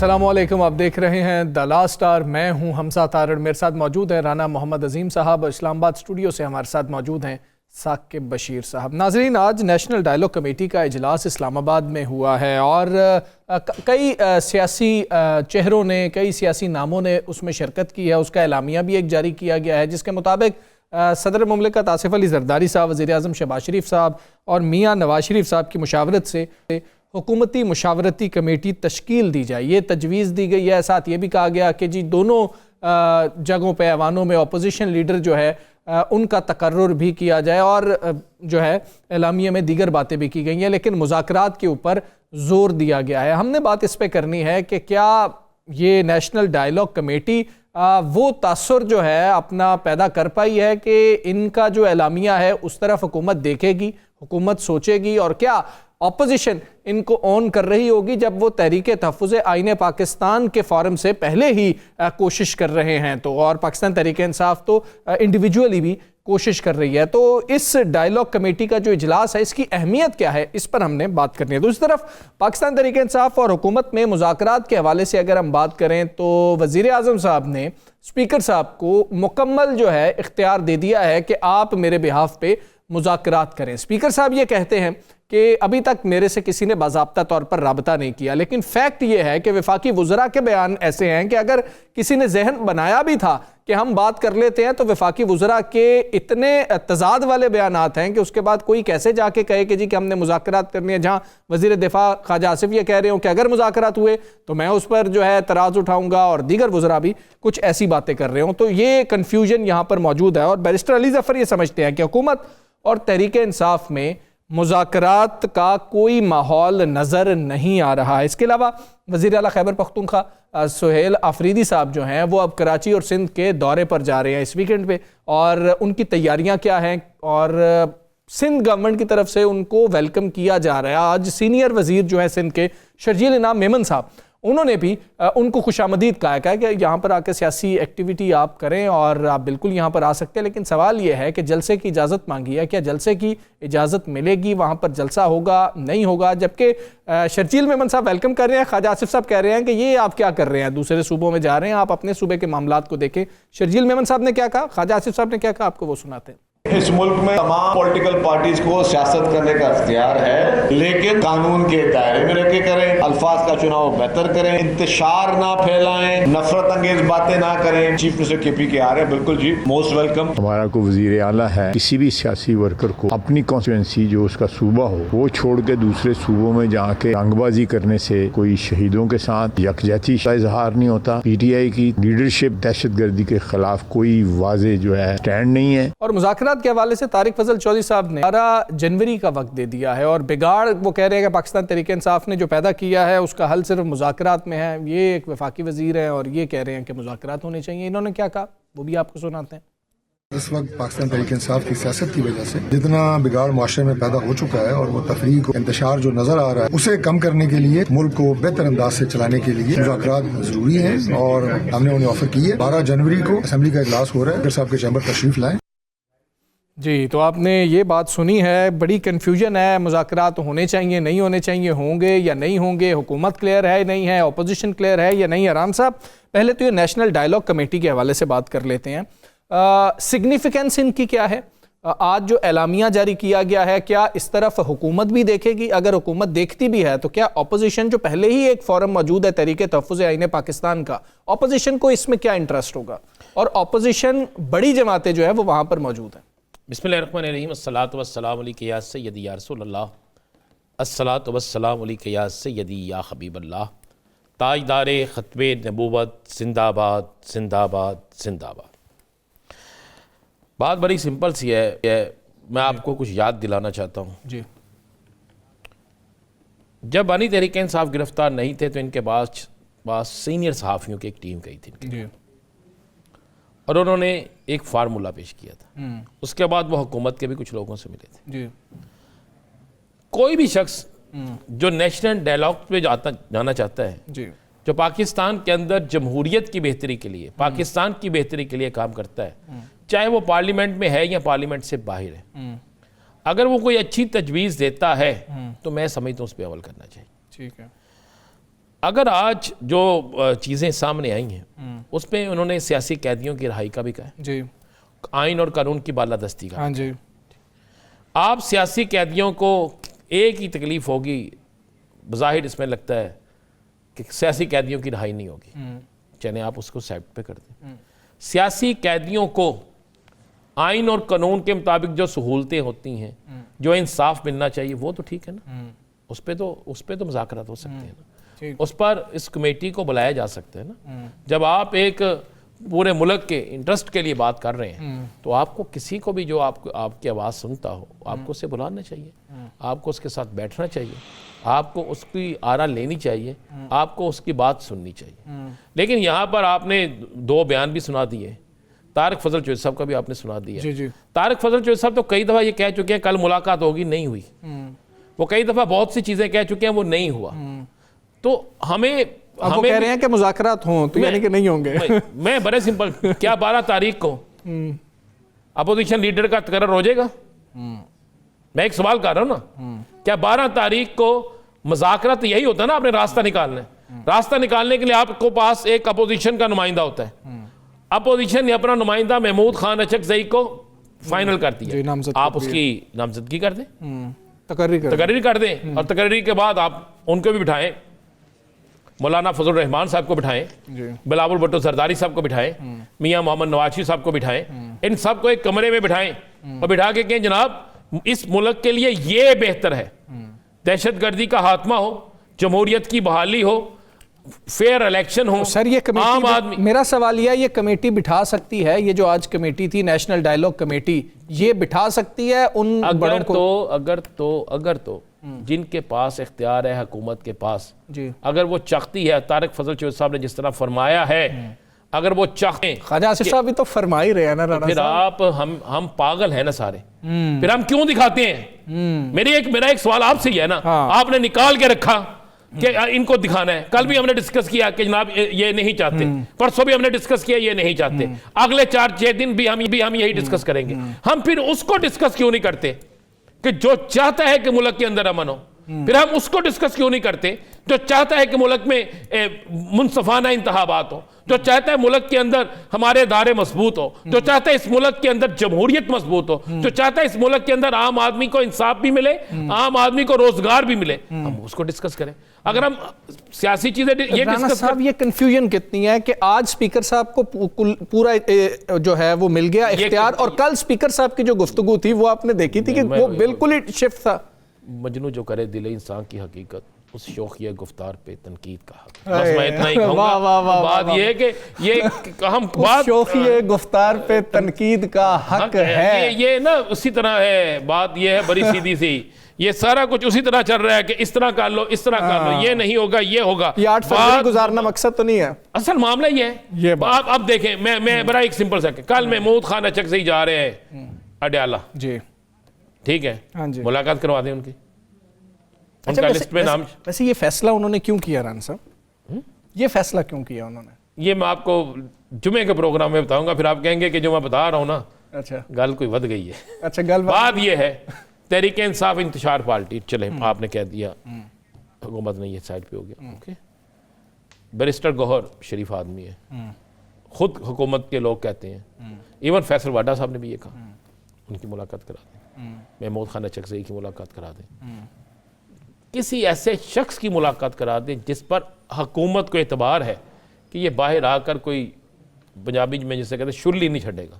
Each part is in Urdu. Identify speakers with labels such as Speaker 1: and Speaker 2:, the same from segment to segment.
Speaker 1: السلام علیکم، آپ دیکھ رہے ہیں دی لاسٹ اسٹار۔ میں ہوں حمزہ تارڑ، میرے ساتھ موجود ہیں رانا محمد عظیم صاحب، اسلام آباد اسٹوڈیو سے ہمارے ساتھ موجود ہیں ثاقب بشیر صاحب۔ ناظرین، آج نیشنل ڈائیلاگ کمیٹی کا اجلاس اسلام آباد میں ہوا ہے اور کئی سیاسی چہروں نے، کئی سیاسی ناموں نے اس میں شرکت کی ہے۔ اس کا اعلامیہ بھی ایک جاری کیا گیا ہے جس کے مطابق صدر مملکت آصف علی زرداری صاحب، وزیر اعظم شہباز شریف صاحب اور میاں نواز شریف صاحب کی مشاورت سے حکومتی مشاورتی کمیٹی تشکیل دی جائے، یہ تجویز دی گئی ہے۔ ساتھ یہ بھی کہا گیا کہ جی دونوں جگہوں پہ ایوانوں میں اپوزیشن لیڈر جو ہے ان کا تقرر بھی کیا جائے، اور جو ہے اعلامیہ میں دیگر باتیں بھی کی گئی ہیں، لیکن مذاکرات کے اوپر زور دیا گیا ہے۔ ہم نے بات اس پہ کرنی ہے کہ کیا یہ نیشنل ڈائیلاگ کمیٹی وہ تاثر جو ہے اپنا پیدا کر پائی ہے کہ ان کا جو اعلامیہ ہے اس طرف حکومت دیکھے گی، حکومت سوچے گی، اور کیا اپوزیشن ان کو آن کر رہی ہوگی جب وہ تحریک تحفظ آئین پاکستان کے فورم سے پہلے ہی کوشش کر رہے ہیں تو، اور پاکستان تحریک انصاف تو انڈیویجولی بھی کوشش کر رہی ہے۔ تو اس ڈائیلاگ کمیٹی کا جو اجلاس ہے اس کی اہمیت کیا ہے، اس پر ہم نے بات کرنی ہے۔ دوسری طرف پاکستان تحریک انصاف اور حکومت میں مذاکرات کے حوالے سے اگر ہم بات کریں تو وزیر اعظم صاحب نے اسپیکر صاحب کو مکمل جو ہے اختیار دے دیا ہے کہ آپ میرے بہاف پہ مذاکرات کریں۔ اسپیکر صاحب یہ کہتے ہیں کہ ابھی تک میرے سے کسی نے باضابطہ طور پر رابطہ نہیں کیا، لیکن فیکٹ یہ ہے کہ وفاقی وزراء کے بیان ایسے ہیں کہ اگر کسی نے ذہن بنایا بھی تھا کہ ہم بات کر لیتے ہیں تو وفاقی وزراء کے اتنے تضاد والے بیانات ہیں کہ اس کے بعد کوئی کیسے جا کے کہے کہ جی کہ ہم نے مذاکرات کرنی ہے، جہاں وزیر دفاع خواجہ آصف یہ کہہ رہے ہوں کہ اگر مذاکرات ہوئے تو میں اس پر جو ہے اعتراض اٹھاؤں گا، اور دیگر وزراء بھی کچھ ایسی باتیں کر رہے ہوں۔ تو یہ کنفیوژن یہاں پر موجود ہے، اور بیرسٹر علی ظفر یہ سمجھتے ہیں کہ حکومت اور تحریک انصاف میں مذاکرات کا کوئی ماحول نظر نہیں آ رہا ہے۔ اس کے علاوہ وزیر اعلیٰ خیبر پختونخوا سہیل آفریدی صاحب جو ہیں وہ اب کراچی اور سندھ کے دورے پر جا رہے ہیں اس ویکنڈ پہ، اور ان کی تیاریاں کیا ہیں، اور سندھ گورنمنٹ کی طرف سے ان کو ویلکم کیا جا رہا ہے۔ آج سینئر وزیر جو ہے سندھ کے شرجیل انعام میمن صاحب، انہوں نے بھی ان کو خوش آمدید کہا ہے کہ یہاں پر آ کے سیاسی ایکٹیویٹی آپ کریں اور آپ بالکل یہاں پر آ سکتے ہیں، لیکن سوال یہ ہے کہ جلسے کی اجازت مانگی ہے، کیا جلسے کی اجازت ملے گی، وہاں پر جلسہ ہوگا نہیں ہوگا؟ جبکہ شرجیل میمن صاحب ویلکم کر رہے ہیں، خواجہ آصف صاحب کہہ رہے ہیں کہ یہ آپ کیا کر رہے ہیں، دوسرے صوبوں میں جا رہے ہیں، آپ اپنے صوبے کے معاملات کو دیکھیں۔ شرجیل میمن صاحب نے کیا کہا، خواجہ آصف صاحب نے کیا کہا، آپ کو وہ سناتے ہیں۔
Speaker 2: اس ملک میں تمام پولیٹیکل پارٹیز کو سیاست کرنے کا اختیار ہے، لیکن قانون کے دائرے میں رہ کے کریں، الفاظ کا چناؤ بہتر کریں، انتشار نہ پھیلائیں، نفرت انگیز باتیں نہ کریں۔ چیف منسٹر کے پی کے آ رہے ہیں، بالکل جی، موسٹ ویلکم۔
Speaker 3: ہمارا کو وزیر اعلیٰ ہے، کسی بھی سیاسی ورکر کو اپنی کانسٹیٹوئنسی جو اس کا صوبہ ہو وہ چھوڑ کے دوسرے صوبوں میں جا کے رنگ بازی کرنے سے کوئی شہیدوں کے ساتھ یکجہتی کا اظہار نہیں ہوتا۔ پی ٹی آئی کی لیڈرشپ دہشت گردی کے خلاف کوئی واضح جو ہے اسٹینڈ نہیں ہے۔
Speaker 1: اور مذاکرات کے حوالے سے طارق فضل چودھری صاحب نے 12 جنوری کا وقت دے دیا ہے، اور بگاڑ وہ کہہ رہے ہیں کہ پاکستان تحریک انصاف نے جو پیدا کیا ہے اس کا حل صرف مذاکرات میں ہے۔ یہ ایک وفاقی وزیر ہیں اور یہ کہہ رہے ہیں کہ مذاکرات ہونے چاہیے۔ انہوں نے کیا کہا وہ بھی آپ کو سناتے ہیں۔
Speaker 4: اس وقت پاکستان تحریک انصاف کی سیاست کی وجہ سے جتنا بگاڑ معاشرے میں پیدا ہو چکا ہے اور وہ تفریق و انتشار جو نظر آ رہا ہے اسے کم کرنے کے لیے، ملک کو بہتر انداز سے چلانے کے لیے مذاکرات ضروری ہیں، اور ہم نے انہیں آفر کی ہے۔ 12 جنوری کو اسمبلی کا اجلاس ہو رہا ہے، اسپیکر صاحب کے چیمبر تشریف لائیں۔
Speaker 1: جی، تو آپ نے یہ بات سنی ہے، بڑی کنفیوژن ہے، مذاکرات ہونے چاہیے نہیں ہونے چاہیے، ہوں گے یا نہیں ہوں گے، حکومت کلیئر ہے نہیں ہے، اپوزیشن کلیئر ہے یا نہیں ہے۔ رام صاحب پہلے تو یہ نیشنل ڈائیلاگ کمیٹی کے حوالے سے بات کر لیتے ہیں، سگنیفیکنس ان کی کیا ہے؟ آج جو اعلامیہ جاری کیا گیا ہے، کیا اس طرف حکومت بھی دیکھے گی؟ اگر حکومت دیکھتی بھی ہے تو کیا اپوزیشن جو پہلے ہی ایک فورم موجود ہے تحریک تحفظ آئین پاکستان کا، اپوزیشن کو اس میں کیا انٹرسٹ ہوگا، اور اپوزیشن بڑی جماعتیں جو ہے وہ وہاں پر موجود ہیں؟
Speaker 5: بسم اللہ الرحمن الرحیم، الصلاۃ والسلام علیک یا سیدی یا رسول اللہ، الصلاۃ والسلام علیک یا سیدی یا حبیب اللہ، تاجدار ختم نبوت، زندہ آباد زندہ آباد زندہ آباد۔ بات بڑی سمپل سی ہے، میں آپ کو کچھ یاد دلانا چاہتا ہوں۔
Speaker 1: جی،
Speaker 5: جب بانی تحریک انصاف گرفتار نہیں تھے تو ان کے پاس سینئر صحافیوں کی ایک ٹیم گئی تھی،
Speaker 1: جی،
Speaker 5: اور انہوں نے ایک فارمولہ پیش کیا تھا۔ اس کے بعد وہ حکومت کے بھی کچھ لوگوں سے ملے تھے۔
Speaker 1: جی،
Speaker 5: کوئی بھی شخص جو نیشنل ڈائیلاگ پہ جانا چاہتا ہے،
Speaker 1: جی،
Speaker 5: جو پاکستان کے اندر جمہوریت کی بہتری کے لیے، پاکستان کی بہتری کے لیے کام کرتا ہے، چاہے وہ پارلیمنٹ میں ہے یا پارلیمنٹ سے باہر ہے، اگر وہ کوئی اچھی تجویز دیتا ہے تو میں سمجھتا ہوں اس پہ عمل کرنا چاہیے۔
Speaker 1: ٹھیک ہے۔
Speaker 5: اگر آج جو چیزیں سامنے آئی ہیں اس پہ انہوں نے سیاسی قیدیوں کی رہائی کا بھی کہا ہے،
Speaker 1: جی
Speaker 5: آئین اور قانون کی بالادستی کا۔
Speaker 1: ہاں جی،
Speaker 5: آپ سیاسی قیدیوں کو ایک ہی تکلیف ہوگی، بظاہر اس میں لگتا ہے کہ سیاسی قیدیوں کی رہائی نہیں ہوگی، چلیں آپ اس کو سائڈ پہ کر دیں۔ سیاسی قیدیوں کو آئین اور قانون کے مطابق جو سہولتیں ہوتی ہیں، جو انصاف ملنا چاہیے، وہ تو ٹھیک ہے نا، اس پہ تو مذاکرات ہو سکتے ہیں نا، اس پر اس کمیٹی کو بلایا جا سکتا ہے نا۔ جب آپ ایک پورے ملک کے انٹرسٹ کے لیے بات کر رہے ہیں تو آپ کو کسی کو بھی جو آپ کی آواز سنتا ہو، آپ کو اسے بلانا چاہیے، آپ کو اس کے ساتھ بیٹھنا چاہیے، آپ کو اس کی آرا لینی چاہیے، آپ کو اس کی بات سننی چاہیے۔ لیکن یہاں پر آپ نے 2 بیان بھی سنا دیے، طارق فضل چودھری صاحب کا بھی آپ نے سنا دیا۔
Speaker 1: جی جی،
Speaker 5: طارق فضل چودھری صاحب تو کئی دفعہ یہ کہہ چکے ہیں کل ملاقات ہوگی، نہیں ہوئی۔ وہ کئی دفعہ بہت سی چیزیں کہہ چکے ہیں، وہ نہیں ہوا۔ تو ہمیں
Speaker 1: اب وہ کہہ رہے ہیں کہ مذاکرات ہوں تو یعنی کہ نہیں ہوں گے۔
Speaker 5: میں بڑے سمپل، کیا 12 تاریخ کو اپوزیشن لیڈر کا تقرر ہو جائے گا؟ میں ایک سوال کر رہا ہوں نا، کیا 12 تاریخ کو مذاکرات یہی ہوتا ہے نا، آپ نے راستہ نکالنا ہے، راستہ نکالنے کے لیے آپ کو پاس ایک اپوزیشن کا نمائندہ ہوتا ہے، اپوزیشن نے اپنا نمائندہ محمود خان اچکزئی کو فائنل کر دیا، آپ اس کی نامزدگی کر دیں، تقرری کر دیں، اور تقرری کے بعد آپ ان کو بھی بٹھائیں، مولانا فضل الرحمان صاحب کو بٹھائیں، بلاول بھٹو زرداری صاحب کو بٹھائیں، میاں محمد نواز صاحب کو بٹھائیں، ان سب کو ایک کمرے میں بٹھائیں اور بٹھا کے کہیں جناب اس ملک کے لیے یہ بہتر ہے، دہشت گردی کا خاتمہ ہو، جمہوریت کی بحالی ہو، فیئر الیکشن ہو۔
Speaker 1: سر یہ
Speaker 5: عام آدمی،
Speaker 1: کمیٹی، میرا سوال یہ کمیٹی بٹھا سکتی ہے، یہ جو آج کمیٹی تھی نیشنل ڈائیلاگ کمیٹی، یہ بٹھا سکتی ہے ان بڑوں کو؟
Speaker 5: اگر تو جن کے پاس اختیار ہے حکومت کے پاس،
Speaker 1: جی
Speaker 5: اگر وہ چاہتی ہے، طارق فضل چودھری صاحب نے جس طرح فرمایا ہے، اگر وہ چاہیں،
Speaker 1: خواجہ آصف صاحب بھی تو فرما ہی رہے ہیں نا رانا
Speaker 5: پھر
Speaker 1: صاحب،
Speaker 5: آپ ہم پاگل ہیں نا سارے، پھر ہم کیوں دکھاتے ہیں؟ میرا ایک سوال آپ سے ہی ہے نا، آپ نے نکال کے رکھا کہ ان کو دکھانا ہے، کل بھی ہم نے ڈسکس کیا کہ جناب یہ نہیں چاہتے، پرسوں بھی ہم نے ڈسکس کیا یہ نہیں چاہتے، اگلے 4-6 دن بھی ہم یہی ڈسکس کریں گے۔ ہم پھر اس کو ڈسکس کیوں نہیں کرتے کہ جو چاہتا ہے کہ ملک کے اندر امن ہو؟ پھر ہم اس کو ڈسکس کیوں نہیں کرتے جو چاہتا ہے کہ ملک میں منصفانہ انتخابات ہو، جو چاہتا ہے ملک کے اندر ہمارے ادارے مضبوط ہو، جو چاہتا ہے اس ملک کے اندر جمہوریت مضبوط ہو، جو چاہتا ہے اس ملک کے اندر عام آدمی کو انصاف بھی ملے، عام آدمی کو روزگار بھی ملے، ہم اس کو ڈسکس کریں۔ اگر ہم سیاسی چیزیں یہ
Speaker 1: رانا
Speaker 5: ڈسکس
Speaker 1: صاحب یہ کنفیوژن کتنی ہے کہ آج سپیکر صاحب کو پورا جو ہے وہ مل گیا اختیار، اور کل سپیکر صاحب کی جو گفتگو تھی وہ آپ نے دیکھی تھی کہ وہ بالکل ہی شفٹ تھا۔
Speaker 5: مجنو جو کرے دل انسان کی حقیقت، اس شوخی گفتار پہ تنقید کا حق۔ بس میں اتنا ہی کہوں گا۔ بات یہ ہے کہ یہ ہم بات
Speaker 1: شوخی گفتار پہ تنقید کا حق ہے،
Speaker 5: یہ نا اسی طرح ہے، بات یہ ہے بڑی سیدھی سی، یہ سارا کچھ اسی طرح چل رہا ہے کہ اس طرح کر لو، اس طرح کر لو، یہ نہیں ہوگا، یہ ہوگا۔
Speaker 1: یہ 8 فروری گزارنا مقصد تو نہیں ہے،
Speaker 5: اصل معاملہ یہ ہے۔ آپ اب دیکھیں، میں بڑا ایک سمپل سا کہ کل محمود خان اچکزئی جا رہے ہیں اڈیالہ،
Speaker 1: جی
Speaker 5: ٹھیک ہے،
Speaker 1: ہاں جی،
Speaker 5: ملاقات کروا دیں ان کی، ان کا لسٹ میں نام۔
Speaker 1: ویسے یہ فیصلہ انہوں نے کیوں کیا رانا صاحب؟ یہ فیصلہ کیوں کیا انہوں نے؟
Speaker 5: یہ میں آپ کو جمعے کے پروگرام میں بتاؤں گا، پھر آپ کہیں گے کہ جو میں بتا رہا ہوں نا
Speaker 1: اچھا
Speaker 5: گل کوئی ود گئی ہے۔
Speaker 1: اچھا گل
Speaker 5: بات یہ ہے، تحریک انصاف انتشار پارٹی، چلے آپ نے کہہ دیا حکومت نے یہ سائڈ پہ ہو گیا، اوکے۔ بیرسٹر گوہر شریف آدمی ہے، خود حکومت کے لوگ کہتے ہیں، ایون فیصل واڈا صاحب نے بھی یہ کہا، ان کی ملاقات کرا دیں، محمود خان اچکزئی کی ملاقات کرا دیں، کسی ایسے شخص کی ملاقات کرا دیں جس پر حکومت کو اعتبار ہے کہ یہ باہر آ کر کوئی پنجابی میں جسے کہتے ہیں شرلی نہیں چھڑے گا،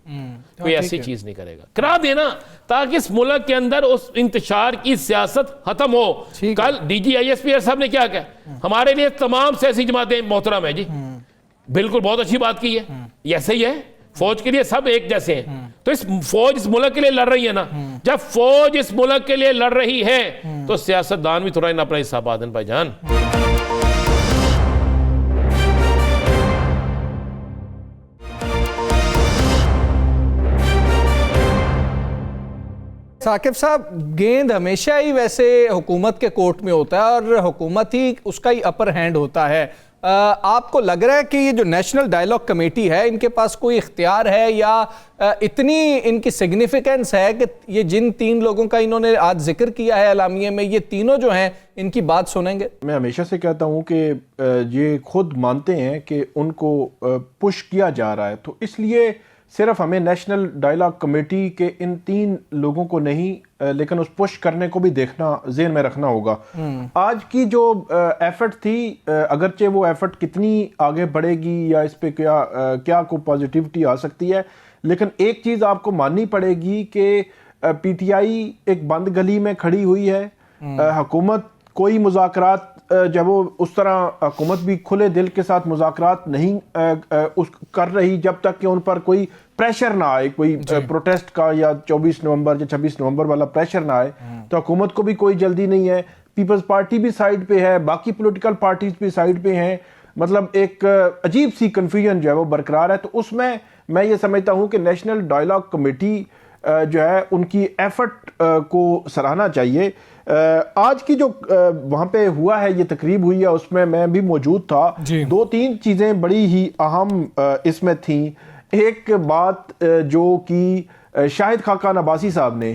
Speaker 5: کوئی ایسی چیز نہیں کرے گا، کرا دینا تاکہ اس ملک کے اندر اس انتشار کی سیاست ختم ہو۔ کل D G I S P صاحب نے کیا کہا، ہمارے لیے تمام سیاسی جماعتیں محترم ہیں جی، بالکل بہت اچھی بات کی ہے، ایسے ہی ہے، فوج کے لیے سب ایک جیسے ہیں، تو اس فوج اس ملک کے لیے لڑ رہی ہے نا، جب فوج اس ملک کے لیے لڑ رہی ہے تو سیاستدان بھی تھوڑا اپنا حصہ بادن بھائی جان۔
Speaker 1: ثاقب صاحب، گیند ہمیشہ ہی ویسے حکومت کے کورٹ میں ہوتا ہے اور حکومت ہی اس کا ہی اپر ہینڈ ہوتا ہے، آپ کو لگ رہا ہے کہ یہ جو نیشنل ڈائیلاگ کمیٹی ہے ان کے پاس کوئی اختیار ہے یا اتنی ان کی سگنیفیکنس ہے کہ یہ جن 3 لوگوں کا انہوں نے آج ذکر کیا ہے اعلامیے میں، یہ تینوں جو ہیں ان کی بات سنیں گے؟
Speaker 6: میں ہمیشہ سے کہتا ہوں کہ یہ خود مانتے ہیں کہ ان کو پش کیا جا رہا ہے، تو اس لیے صرف ہمیں نیشنل ڈائیلاگ کمیٹی کے ان 3 لوگوں کو نہیں لیکن اس پش کرنے کو بھی دیکھنا، ذہن میں رکھنا ہوگا۔ آج کی جو ایفرٹ تھی، اگرچہ وہ ایفرٹ کتنی آگے بڑھے گی یا اس پہ کیا کو پازیٹیوٹی آ سکتی ہے، لیکن ایک چیز آپ کو ماننی پڑے گی کہ پی ٹی آئی ایک بند گلی میں کھڑی ہوئی ہے۔ حکومت کوئی مذاکرات جب وہ اس طرح حکومت بھی کھلے دل کے ساتھ مذاکرات نہیں کر رہی جب تک کہ ان پر کوئی پریشر نہ آئے، کوئی پروٹیسٹ کا یا 24 نومبر یا 26 نومبر والا پریشر نہ آئے، تو حکومت کو بھی کوئی جلدی نہیں ہے۔ پیپلز پارٹی بھی سائیڈ پہ ہے، باقی پولیٹیکل پارٹیز بھی سائیڈ پہ ہیں، مطلب ایک عجیب سی کنفیوژن جو ہے وہ برقرار ہے۔ تو اس میں یہ سمجھتا ہوں کہ نیشنل ڈائیلاگ کمیٹی جو ہے ان کی ایفرٹ کو سراہنا چاہیے۔ آج کی جو وہاں پہ ہوا ہے، یہ تقریب ہوئی ہے، اس میں بھی موجود تھا۔ 2-3 چیزیں بڑی ہی اہم اس میں تھیں۔ ایک بات جو کی شاہد خاقان عباسی صاحب نے،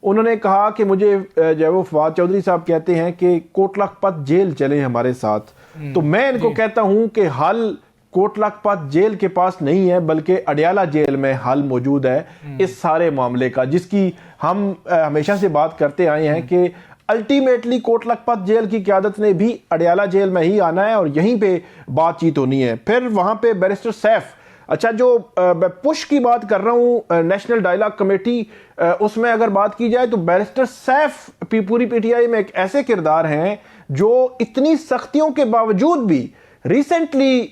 Speaker 6: انہوں نے کہا کہ مجھے جو ہے وہ فواد چودھری صاحب کہتے ہیں کہ کوٹ لکھپت جیل چلیں ہمارے ساتھ، تو میں ان کو کہتا ہوں کہ حل کوٹ لکھپت جیل کے پاس نہیں ہے، بلکہ اڈیالہ جیل میں حل موجود ہے اس سارے معاملے کا، جس کی ہم ہمیشہ سے بات کرتے آئے ہیں کہ الٹیمیٹلی کوٹ لکھپت جیل کی قیادت نے بھی اڈیالہ جیل میں ہی آنا ہے اور یہیں پہ بات چیت ہونی ہے۔ پھر وہاں پہ بیرسٹر سیف، اچھا جو میں پش کی بات کر رہا ہوں نیشنل ڈائیلاگ کمیٹی، اس میں اگر بات کی جائے تو بیرسٹر سیف پوری پی ٹی آئی میں ایک ایسے کردار ہیں جو اتنی سختیوں کے باوجود بھی ریسنٹلی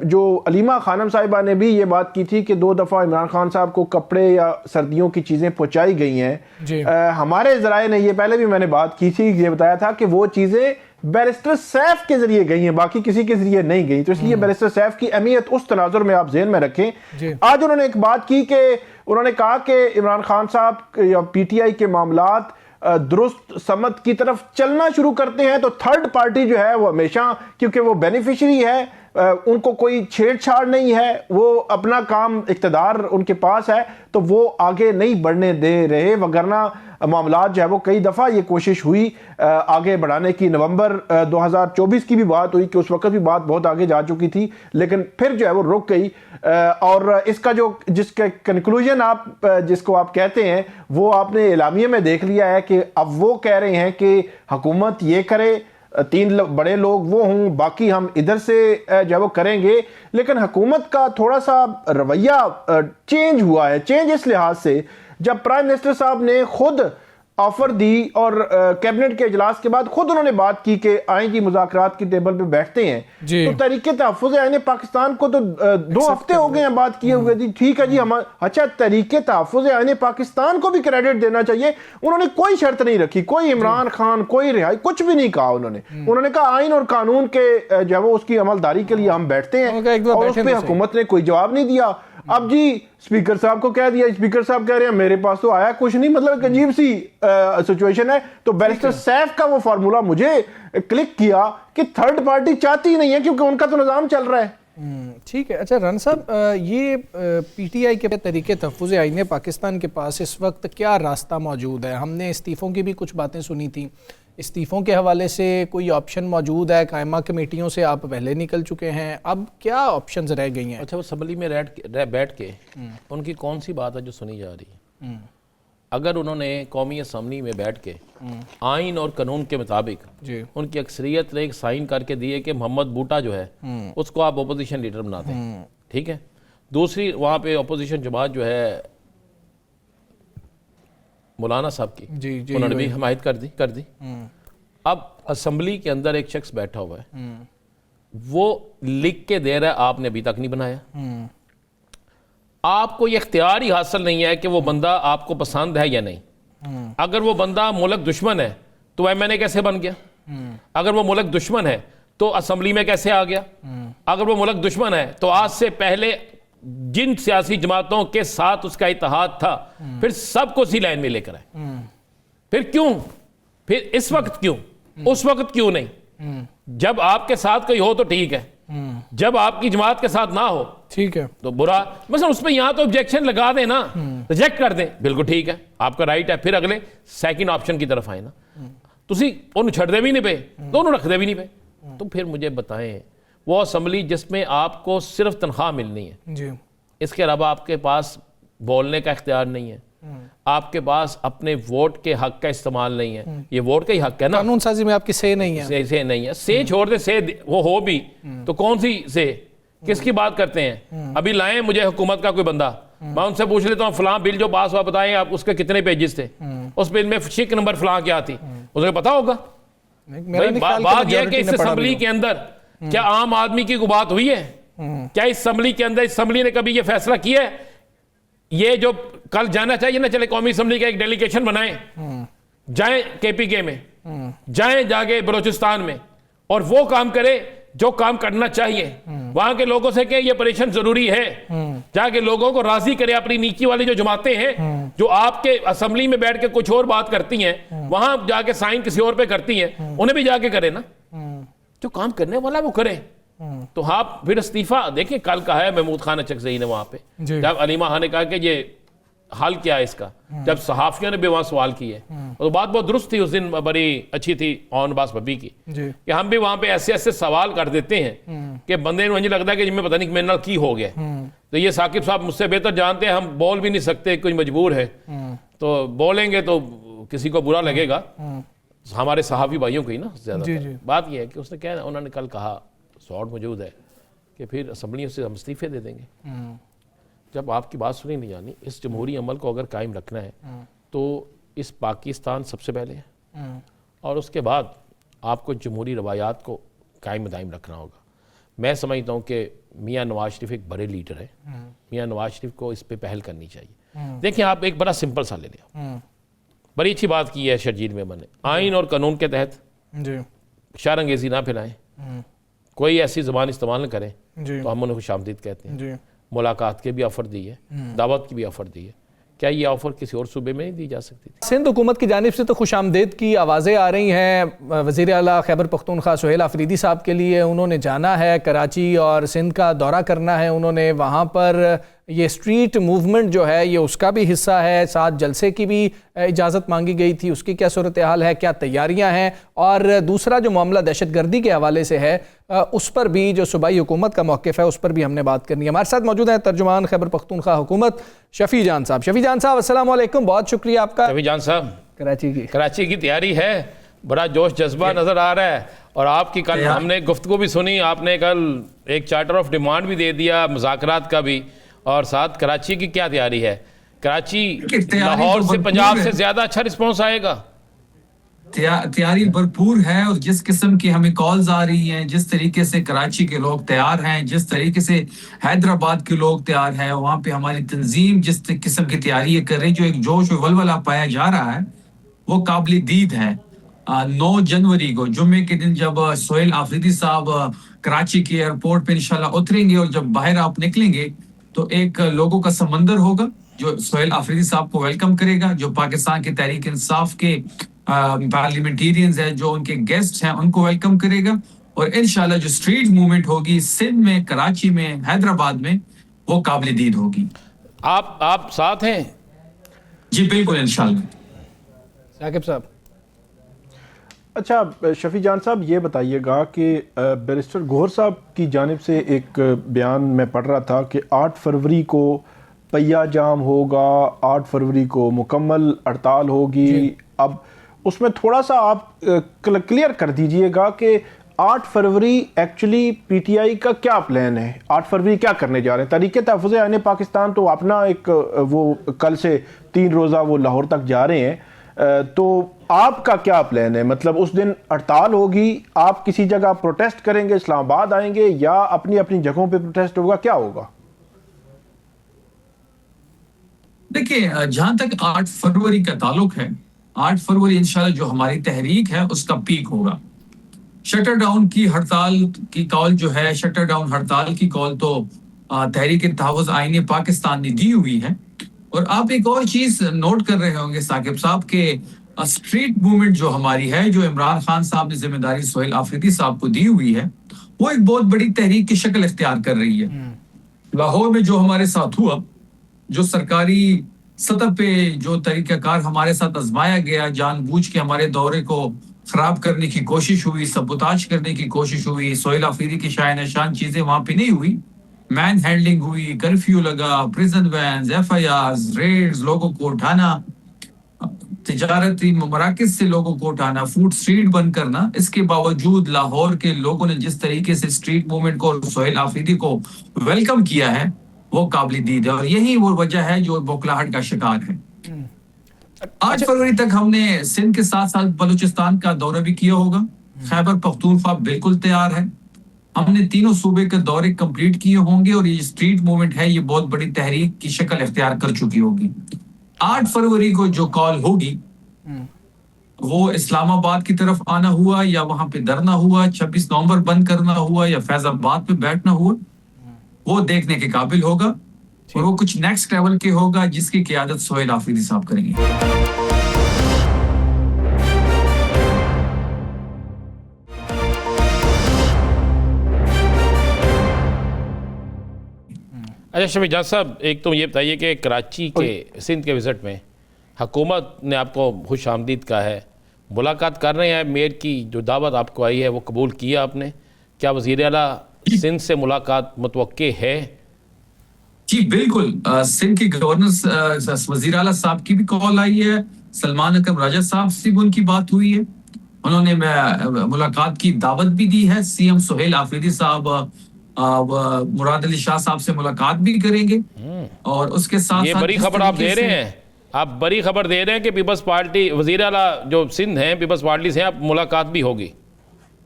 Speaker 6: جو علیمہ خانم صاحبہ نے بھی یہ بات کی تھی کہ 2 دفعہ عمران خان صاحب کو کپڑے یا سردیوں کی چیزیں پہنچائی گئی ہیں، ہمارے ذرائع نے یہ پہلے بھی میں نے بات کی تھی، یہ بتایا تھا کہ وہ چیزیں بیرسٹر سیف کے ذریعے گئی ہیں، باقی کسی کے ذریعے نہیں گئی، تو اس لیے بیرسٹر سیف کی اہمیت اس تناظر میں آپ ذہن میں رکھیں۔ آج انہوں نے ایک بات کی کہ انہوں نے کہا کہ عمران خان صاحب یا پی ٹی آئی کے معاملات درست سمت کی طرف چلنا شروع کرتے ہیں تو تھرڈ پارٹی جو ہے وہ ہمیشہ، کیونکہ وہ بینیفیشری ہے، ان کو کوئی چھیڑ چھاڑ نہیں ہے، وہ اپنا کام اقتدار ان کے پاس ہے تو وہ آگے نہیں بڑھنے دے رہے، وگرنہ معاملات جو ہے وہ کئی دفعہ یہ کوشش ہوئی آگے بڑھانے کی۔ نومبر 2024 کی بھی بات ہوئی کہ اس وقت بھی بات بہت آگے جا چکی تھی، لیکن پھر جو ہے وہ رک گئی، اور اس کا جس کا کنکلوژن آپ جس کو آپ کہتے ہیں وہ آپ نے اعلامیے میں دیکھ لیا ہے کہ اب وہ کہہ رہے ہیں کہ حکومت یہ کرے، 3 بڑے لوگ وہ ہوں، باقی ہم ادھر سے جو ہے وہ کریں گے۔ لیکن حکومت کا تھوڑا سا رویہ چینج ہوا ہے، چینج اس لحاظ سے جب پرائم منسٹر صاحب نے خود آفر دی اور کیبنٹ کے اجلاس کے بعد خود انہوں نے بات کی کہ آئیں جی مذاکرات کی ٹیبل پہ بیٹھتے ہیں، تو تحریک تحفظ عین پاکستان کو تو 2 ہفتے ہو گئے ہیں بات کیے ہوئے تھی، ٹھیک ہے جی اچھا تحریک تحفظ عین پاکستان کو بھی کریڈٹ دینا چاہیے، انہوں نے کوئی شرط نہیں رکھی، کوئی عمران خان کوئی رہائی کچھ بھی نہیں کہا، انہوں نے کہا آئین اور قانون کے جو ہے وہ اس کی عملداری کے لیے ہم بیٹھتے ہیں، اور اس پہ حکومت نے کوئی جواب نہیں دیا۔ اب جی اسپیکر صاحب کو کہہ دیا، اسپیکر صاحب کہہ رہے ہیں میرے پاس تو آیا کچھ نہیں، مطلب ایک عجیب سی سچویشن ہے۔ تو بیرسٹر سیف کا وہ فارمولا مجھے کلک کیا کہ تھرڈ پارٹی چاہتی نہیں ہے کیونکہ ان کا تو نظام چل رہا ہے۔
Speaker 1: ٹھیک ہے، اچھا رن صاحب، یہ پی ٹی آئی کے تحریک تحفظ آئین پاکستان کے پاس اس وقت کیا راستہ موجود ہے؟ ہم نے استعفوں کی بھی کچھ باتیں سنی تھیں، استعفوں کے حوالے سے کوئی آپشن موجود ہے؟ قائمہ کمیٹیوں سے آپ پہلے نکل چکے ہیں، اب کیا آپشنز رہ گئی ہیں؟
Speaker 5: اچھا، وہ اسمبلی میں بیٹھ کے ان کی کون سی بات ہے جو سنی جا رہی ہے؟ اگر انہوں نے قومی اسمبلی میں بیٹھ کے آئین اور قانون کے مطابق ان کی اکثریت نے ایک سائن کر کے دیے کہ محمد بوٹا جو ہے اس کو آپ اپوزیشن لیڈر بنا دیں، ٹھیک ہے، دوسری وہاں پہ اپوزیشن جماعت جو ہے مولانا صاحب کی انہوں نے بھی حمایت کر دی۔ اب اسمبلی کے اندر ایک شخص بیٹھا ہوا ہے، وہ لکھ کے دے رہا ہے آپ نے ابھی تک نہیں بنایا، آپ کو یہ اختیار ہی حاصل نہیں ہے کہ وہ بندہ آپ کو پسند ہے یا نہیں۔ اگر وہ بندہ ملک دشمن ہے تو ایم این اے کیسے بن گیا؟ اگر وہ ملک دشمن ہے تو اسمبلی میں کیسے آ گیا؟ اگر وہ ملک دشمن ہے تو آج سے پہلے جن سیاسی جماعتوں کے ساتھ اس کا اتحاد تھا پھر سب کو اسی لائن میں لے کر آئے، پھر کیوں؟ پھر اس وقت کیوں؟ اس وقت کیوں نہیں؟ جب آپ کے ساتھ کوئی ہو تو ٹھیک ہے، جب آپ کی جماعت کے ساتھ نہ ہو
Speaker 1: ٹھیک ہے
Speaker 5: تو برا، مثلا اس پہ یہاں تو آبجیکشن لگا دیں نا، ریجیکٹ کر دیں، بالکل ٹھیک ہے، آپ کا رائٹ ہے، پھر اگلے سیکنڈ آپشن کی طرف آئیں نا، تسی انہوں چھڑ دے بھی نہیں پہ، دونوں رکھ دے بھی نہیں پہ، تو پھر مجھے بتائیں وہ اسمبلی جس میں آپ کو صرف تنخواہ ملنی ہے،
Speaker 1: جی
Speaker 5: اس کے علاوہ آپ کے پاس بولنے کا اختیار نہیں ہے، آپ کے پاس اپنے ووٹ کے حق کا استعمال نہیں ہے، یہ ووٹ کا ہی حق ہے نا،
Speaker 1: قانون سازی میں آپ کی سے نہیں ہے،
Speaker 5: سے نہیں ہے، سے چھوڑ دے، سے وہ ہو بھی تو کون سی سے، کس کی بات کرتے ہیں؟ ابھی لائیں مجھے حکومت کا کوئی بندہ، میں ان سے پوچھ لیتا ہوں فلاں بل جو پاس ہوا بتائیں آپ اس کے کتنے پیجز تھے، اس بل میں شک نمبر فلاں کیا تھی، اسے پتا ہوگا؟ بات یہ ہے کہ اس اسمبلی کے اندر کیا عام آدمی کی کوئی بات ہوئی ہے؟ کیا اس اسمبلی کے اندر اسمبلی نے کبھی یہ فیصلہ کیا ہے؟ یہ جو کل جانا چاہیے نا، چلے قومی اسمبلی کا ایک ڈیلیگیشن بنائیں، جائیں KPK میں، جائیں جاگے بلوچستان میں، اور وہ کام کرے جو کام کرنا چاہیے، وہاں کے لوگوں سے کہ یہ پریشن ضروری ہے، جا کے لوگوں کو راضی کرے، اپنی نیچی والی جو جماعتیں ہیں جو آپ کے اسمبلی میں بیٹھ کے کچھ اور بات کرتی ہیں، وہاں جا کے سائن کسی اور پہ کرتی ہیں، انہیں بھی جا کے کرے نا، جو کام کرنے والا وہ کرے۔ تو آپ پھر استعفیٰ دیکھیں کل کا ہے محمود خان اچکزئی نے وہاں پہ، جب علیمہ خان نے کہا کہ یہ حل کیا ہے اس کا، جب صحافیوں نے بھی وہاں سوال کیے، اور بات بہت درست تھی اس دن، بڑی اچھی تھی اون باس ببی کی، کہ ہم بھی وہاں پہ ایسے ایسے سوال کر دیتے ہیں کہ بندے نے مجھے لگتا ہے کہ جن میں پتہ نہیں میرے نال کی ہو گیا، تو یہ ثاقب صاحب مجھ سے بہتر جانتے ہیں، ہم بول بھی نہیں سکتے، کچھ مجبور ہے، تو بولیں گے تو کسی کو برا لگے گا، ہمارے صحافی بھائیوں کو ہی نا زیادہ بات یہ ہے کہ اس نے کہا، انہوں نے کل کہا سوال موجود ہے کہ پھر اسمبلیوں سے ہم استعفے دے دیں گے۔ جب آپ کی بات سنی نہیں جانی، اس جمہوری عمل کو اگر قائم رکھنا ہے تو اس پاکستان سب سے پہلے ہے، اور اس کے بعد آپ کو جمہوری روایات کو قائم دائم رکھنا ہوگا۔ میں سمجھتا ہوں کہ میاں نواز شریف ایک بڑے لیڈر ہیں، میاں نواز شریف کو اس پہ پہل کرنی چاہیے۔ دیکھیں آپ ایک بڑا سمپل سا لے لیا، بڑی اچھی بات کی ہے شرجیل میمن نے، آئین اور قانون کے تحت شر انگیزی نہ پھیلائیں، کوئی ایسی زبان استعمال نہ کریں تو ہم انہیں خوش آمدید کہتے ہیں۔ ملاقات کے بھی آفر دی ہے، دعوت کی بھی آفر دی ہے، کیا یہ آفر کسی اور صوبے میں نہیں دی جا سکتی تھی؟
Speaker 1: سندھ حکومت کی جانب سے تو خوش آمدید کی آوازیں آ رہی ہیں، وزیر اعلیٰ خیبر پختونخوا سہیل آفریدی صاحب کے لیے انہوں نے جانا ہے، کراچی اور سندھ کا دورہ کرنا ہے انہوں نے، وہاں پر یہ اسٹریٹ موومنٹ جو ہے یہ اس کا بھی حصہ ہے، ساتھ جلسے کی بھی اجازت مانگی گئی تھی، اس کی کیا صورتحال ہے، کیا تیاریاں ہیں، اور دوسرا جو معاملہ دہشت گردی کے حوالے سے ہے اس پر بھی جو صوبائی حکومت کا موقف ہے اس پر بھی ہم نے بات کرنی ہے۔ ہمارے ساتھ موجود ہیں ترجمان خیبر پختونخوا حکومت شفیع جان صاحب۔ شفیع جان صاحب السلام علیکم، بہت شکریہ آپ کا۔
Speaker 5: شفیع جان صاحب کراچی کی تیاری ہے، بڑا جوش جذبہ نظر آ رہا ہے، اور آپ کی کل ہم نے گفتگو بھی سنی، آپ نے کل ایک چارٹر آف ڈیمانڈ بھی دے دیا مذاکرات کا بھی، اور ساتھ کراچی کی کیا تیاری ہے؟ کراچی لاہور سے پنجاب سے زیادہ اچھا رسپانس آئے گا؟
Speaker 7: تیاری بھرپور ہے، اور جس قسم کی ہمیں کالز آ رہی ہیں، جس طریقے سے کراچی کے لوگ تیار ہیں، جس طریقے سے حیدرآباد کے لوگ تیار ہیں، وہاں پہ ہماری تنظیم جس قسم کی تیاری کر رہی، جو ایک جوش و ولولہ پایا جا رہا ہے وہ قابل دید ہے۔ 9 جنوری کو جمعے کے دن جب سہیل آفریدی صاحب کراچی کے ایئرپورٹ پہ انشاءاللہ اتریں گے، اور جب باہر آپ نکلیں گے تو ایک لوگوں کا سمندر ہوگا جو سہیل آفریدی صاحب کو ویلکم کرے گا، جو پاکستان کے تحریک انصاف کے پارلیمنٹیرینز ہیں، جو ان کے گیسٹ ہیں، ان کو ویلکم کرے گا، اور انشاءاللہ جو اسٹریٹ موومنٹ ہوگی سندھ میں، کراچی میں، حیدرآباد میں، وہ قابل دید ہوگی۔
Speaker 5: آپ ساتھ ہیں؟
Speaker 7: جی بالکل انشاءاللہ۔
Speaker 1: ثاقب صاحب
Speaker 6: اچھا شفیع جان صاحب یہ بتائیے گا کہ بیرسٹر گوہر صاحب کی جانب سے ایک بیان میں پڑھ رہا تھا کہ 8 فروری کو پہیہ جام ہوگا، 8 فروری کو مکمل ہڑتال ہوگی۔ اب اس میں تھوڑا سا آپ کلیئر کر دیجئے گا کہ 8 فروری ایکچولی پی ٹی آئی کا کیا پلان ہے، 8 فروری کیا کرنے جا رہے ہیں؟ تحریک تحفظ آئین پاکستان تو اپنا ایک وہ کل سے 3 روزہ وہ لاہور تک جا رہے ہیں، تو آپ کا کیا پلان ہے؟ مطلب اس دن ہڑتال ہوگی، آپ کسی جگہ پروٹیسٹ کریں گے، اسلام آباد آئیں گے، یا اپنی اپنی جگہوں پہ پروٹیسٹ ہوگا، کیا ہوگا؟
Speaker 7: دیکھیں جہاں تک 8 فروری کا تعلق ہے، 8 فروری انشاءاللہ جو ہماری تحریک ہے اس کا پیک ہوگا۔ شٹر ڈاؤن کی ہڑتال کی کال جو ہے، شٹر ڈاؤن ہڑتال کی کال تو تحریک تحفظ آئین پاکستان نے دی ہوئی ہے۔ اور آپ ایک اور چیز نوٹ کر رہے ہوں گے ثاقب صاحب کہ اسٹریٹ موومنٹ جو ہماری ہے، جو عمران خان صاحب نے ذمہ داری سہیل آفریدی صاحب کو دی ہوئی ہے، وہ ایک بہت بڑی تحریک کی شکل اختیار کر رہی ہے. لاہور میں جو ہمارے ساتھ ہوا، جو سرکاری سطح پہ جو طریقہ کار ہمارے ساتھ آزمایا گیا، جان بوجھ کے ہمارے دورے کو خراب کرنے کی کوشش ہوئی، سبوتاج کرنے کی کوشش ہوئی، سہیل آفریدی کی شائع نشان چیزیں وہاں پہ نہیں ہوئی. مین ہینڈلنگ ہوئی، کرفیو لگا، پریزن وینز، FIRs، ریڈز، لوگوں کو اٹھانا، تجارتی مراکز سے لوگوں کو اٹھانا، فوڈ اسٹریٹ بند کرنا. اس کے باوجود لاہور کے لوگوں نے جس طریقے سے اسٹریٹ موومنٹ کو اور سہیل آفریدی کو ویلکم کیا ہے وہ قابل دید ہے، اور یہی وہ وجہ ہے جو بوکھلاہٹ کا شکار ہے. 8 فروری تک ہم نے سندھ کے ساتھ ساتھ بلوچستان کا دورہ بھی کیا ہوگا. خیبر پختونخوا بالکل تیار ہے. ہم نے تینوں صوبے کے دورے کمپلیٹ کیے ہوں گے، اور یہ اسٹریٹ موومنٹ ہے یہ بہت بڑی تحریک کی شکل اختیار کر چکی ہوگی. 8 فروری کو جو کال ہوگی وہ اسلام آباد کی طرف آنا ہوا یا وہاں پہ دھرنا ہوا، 26 نومبر بند کرنا ہوا یا فیض آباد پہ بیٹھنا ہوا، وہ دیکھنے کے قابل ہوگا. اور وہ کچھ نیکسٹ لیول کے ہوگا جس کی قیادت سہیل آفریدی صاحب کریں گے.
Speaker 5: اچھا شفیع جان صاحب، ایک تو یہ بتائیے کہ کراچی کے سندھ کے وزٹ میں حکومت نے آپ کو خوش آمدید کہا ہے، ملاقات کر رہے ہیں، میئر کی جو دعوت آپ کو آئی ہے وہ قبول کیا آپ نے، کیا وزیر اعلیٰ سندھ سے ملاقات متوقع ہے؟
Speaker 7: جی بالکل، سندھ کے گورنر وزیر اعلیٰ صاحب کی بھی کال آئی ہے، سلمان اکرم راجہ صاحب سے بھی ان کی بات ہوئی ہے، انہوں نے ملاقات کی دعوت بھی دی ہے. CM سہیل آفریدی صاحب مراد علی شاہ صاحب سے ملاقات بھی کریں گے، اور اس کے ساتھ
Speaker 5: یہ بڑی خبر آپ دے رہے ہیں، آپ بڑی خبر دے رہے ہیں کہ پیپلز پارٹی وزیر اعلیٰ جو سندھ ہیں پیپلز پارٹی سے ہیں، آپ ملاقات بھی ہوگی.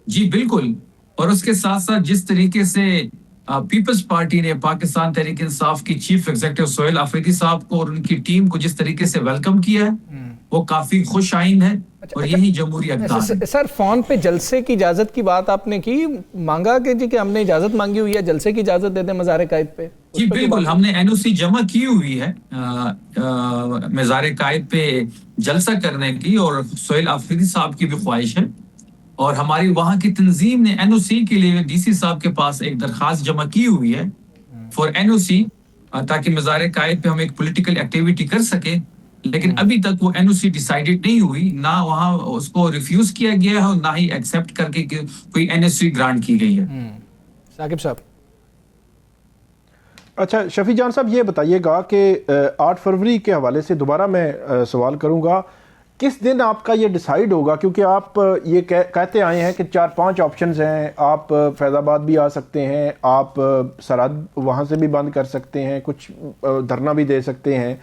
Speaker 7: جی بالکل، اور اس کے ساتھ ساتھ جس طریقے سے پیپلز پارٹی نے پاکستان تحریک انصاف کی چیف ایگزیکٹو سہیل آفریدی صاحب کو اور ان کی ٹیم کو جس طریقے سے ویلکم کیا ہے وہ کافی خوش آئین ہے، اور یہی جمہوری اقدار ہے.
Speaker 1: سر فون پہ جلسے کی اجازت کی بات آپ نے کی، مانگا کہ جی کہ ہم نے اجازت مانگی ہوئی ہے جلسے کی اجازت دے دیں مزار قائد پہ؟
Speaker 7: جی بالکل، ہم نے NOC جمع کی ہوئی ہے مزار قائد پہ جلسہ کرنے کی، اور سہیل آفریدی صاحب کی بھی خواہش ہے، اور ہماری وہاں کی تنظیم نے NOC کے لیے DC صاحب کے پاس ایک درخواست جمع کی ہوئی ہے فور NOC، تاکہ مزار قائد پہ ہم ایک پولیٹیکل ایکٹیویٹی کر سکیں. لیکن ابھی تک وہ NOC ڈیسائیڈڈ نہیں ہوئی، نہ وہاں اس کو ریفیوز کیا گیا ہے اور نہ ہی ایکسیپٹ کر کے کوئی NOC گرانٹ کی گئی ہے.
Speaker 1: ثاقب صاحب،
Speaker 6: اچھا شفیع جان صاحب یہ بتائیے گا کہ 8 فروری کے حوالے سے دوبارہ میں سوال کروں گا، کس دن آپ کا یہ ڈیسائیڈ ہوگا؟ کیونکہ آپ یہ کہتے آئے ہیں کہ 4-5 آپشنز ہیں، آپ فیض آباد بھی آ سکتے ہیں، آپ سرحد وہاں سے بھی بند کر سکتے ہیں، کچھ دھرنا بھی دے سکتے ہیں،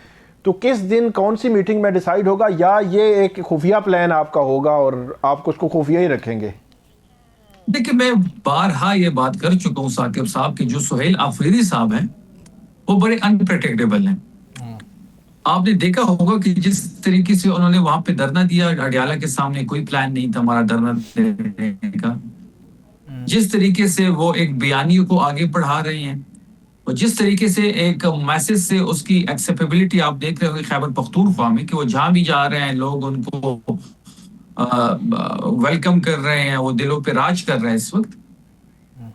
Speaker 6: تو کس دن کون سی میٹنگ میں ڈیسائیڈ ہوگا، یا یہ ایک خفیہ پلان آپ کا ہوگا اور آپ کو اس کو خفیہ ہی رکھیں گے؟
Speaker 7: دیکھیں میں بارہا یہ بات کر چکا ہوں ثاقب صاحب کہ جو سہیل آفریدی صاحب ہیں وہ بڑے انپریڈکٹیبل ہیں. آپ نے دیکھا ہوگا کہ جس طریقے سے انہوں نے وہاں پہ دھرنا دیا، اڈیالہ کے سامنے کوئی پلان نہیں تھا ہمارا دھرنا دینے کا، جس طریقے سے وہ ایک بیانیوں کو آگے بڑھا رہے ہیں، اور جس طریقے سے ایک میسج سے اس کی ایکسیپیبلٹی آپ دیکھ رہے ہو خیبر پختونخوا میں کہ وہ جہاں بھی جا رہے ہیں لوگ ان کو ویلکم کر رہے ہیں، وہ دلوں پہ راج کر رہے ہیں. اس وقت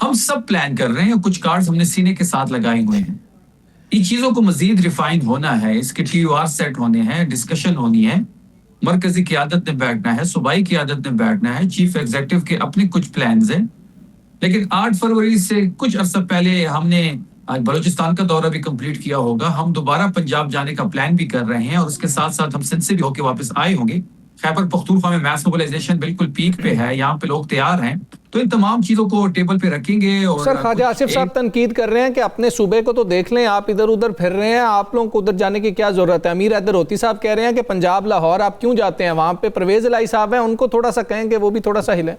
Speaker 7: ہم سب پلان کر رہے ہیں، کچھ کارڈز ہم نے سینے کے ساتھ لگائے ہوئے ہیں. ان چیزوں کو مزید ریفائن ہونا ہے، اس کے TOR سیٹ ہونے ہیں، ڈسکشن ہونی ہے، مرکزی قیادت نے بیٹھنا ہے، صوبائی قیادت نے بیٹھنا ہے، چیف ایگزیکٹو کے اپنے کچھ پلانز ہیں. لیکن 8 فروری سے کچھ عرصہ پہلے ہم نے آج بلوچستان کا دورہ بھی کمپلیٹ کیا ہوگا، ہم دوبارہ پنجاب جانے کا پلان بھی کر رہے ہیں، اور اس کے ساتھ ساتھ ہم سندھ سے بھی ہو کے واپس آئے ہوں گے. خیبر پختونخوا میں میس موبلائزیشن بالکل پیک پہ ہے، یہاں پہ لوگ تیار ہیں، تو ان تمام چیزوں کو ٹیبل پہ رکھیں گے. اور
Speaker 1: سر خواجہ آصف صاحب تنقید کر رہے ہیں کہ اپنے صوبے کو تو دیکھ لیں، آپ ادھر ادھر پھر رہے ہیں، آپ لوگوں کو ادھر جانے کی کیا ضرورت ہے؟ امیر حیدر ہوتی صاحب کہہ رہے ہیں کہ پنجاب لاہور آپ کیوں جاتے ہیں، وہاں پہ پرویز الہی صاحب ہیں، ان کو تھوڑا سا کہیں کہ وہ بھی تھوڑا سا ہلیں.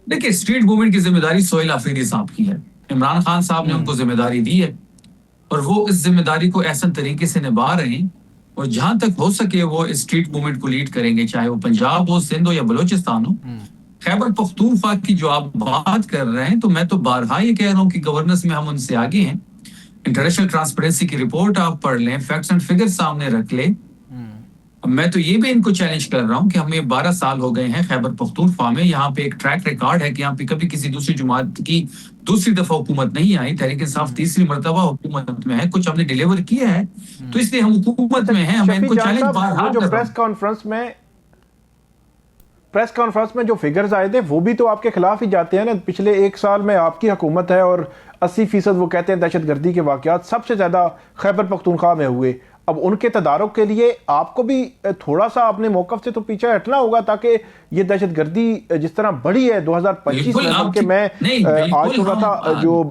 Speaker 7: دیکھیں اسٹریٹ موومنٹ کی ذمہ داری سہیل آفریدی صاحب کی ہے، عمران خان صاحب نے ان کو ذمہ داری دی ہے، اور وہ اس ذمہ داری کو احسن طریقے سے نبھا رہے ہیں، اور جہاں تک ہو سکے وہ اسٹریٹ موومنٹ کو لیڈ کریں گے، چاہے وہ پنجاب ہو، سندھ ہو یا بلوچستان ہو. خیبر پختونخوا کی جو آپ بات کر رہے ہیں تو میں تو بارہا یہ کہہ رہا ہوں کہ گورننس میں ہم ان سے آگے ہیں. انٹرنیشنل ٹرانسپیرنسی کی رپورٹ آپ پڑھ لیں، فیکٹس اینڈ فگر سامنے رکھ لیں، میں تو یہ بھی ان کو چیلنج کر رہا ہوں کہ ہمیں 12 سال ہو گئے ہیں خیبر پختونخوا میں، یہاں پہ ایک ٹریک ریکارڈ ہے کہ یہاں پہ کبھی کسی دوسری جماعت کی دوسری دفعہ حکومت نہیں آئی، تحریک انصاف تیسری مرتبہ حکومت میں ہے، کچھ ہم نے ڈیلیور کیا ہے، تو اس لیے ہم حکومت میں ہیں، ہمیں ان کو
Speaker 6: شفیع جان
Speaker 7: چیلنج
Speaker 6: صاحب، جو پریس کانفرنس میں جو فگرز آئے تھے وہ بھی تو آپ کے خلاف ہی جاتے ہیں نا. پچھلے 1 سال میں آپ کی حکومت ہے اور 80% وہ کہتے ہیں دہشت گردی کے واقعات سب سے زیادہ خیبر پختونخوا میں ہوئے. اب ان کے تدارک کے لیے آپ کو بھی تھوڑا سا اپنے موقف سے تو پیچھے ہٹنا ہوگا تاکہ یہ دہشت گردی جس طرح بڑھی ہے 2025 میں، بلکہ میں آج سنا تھا جو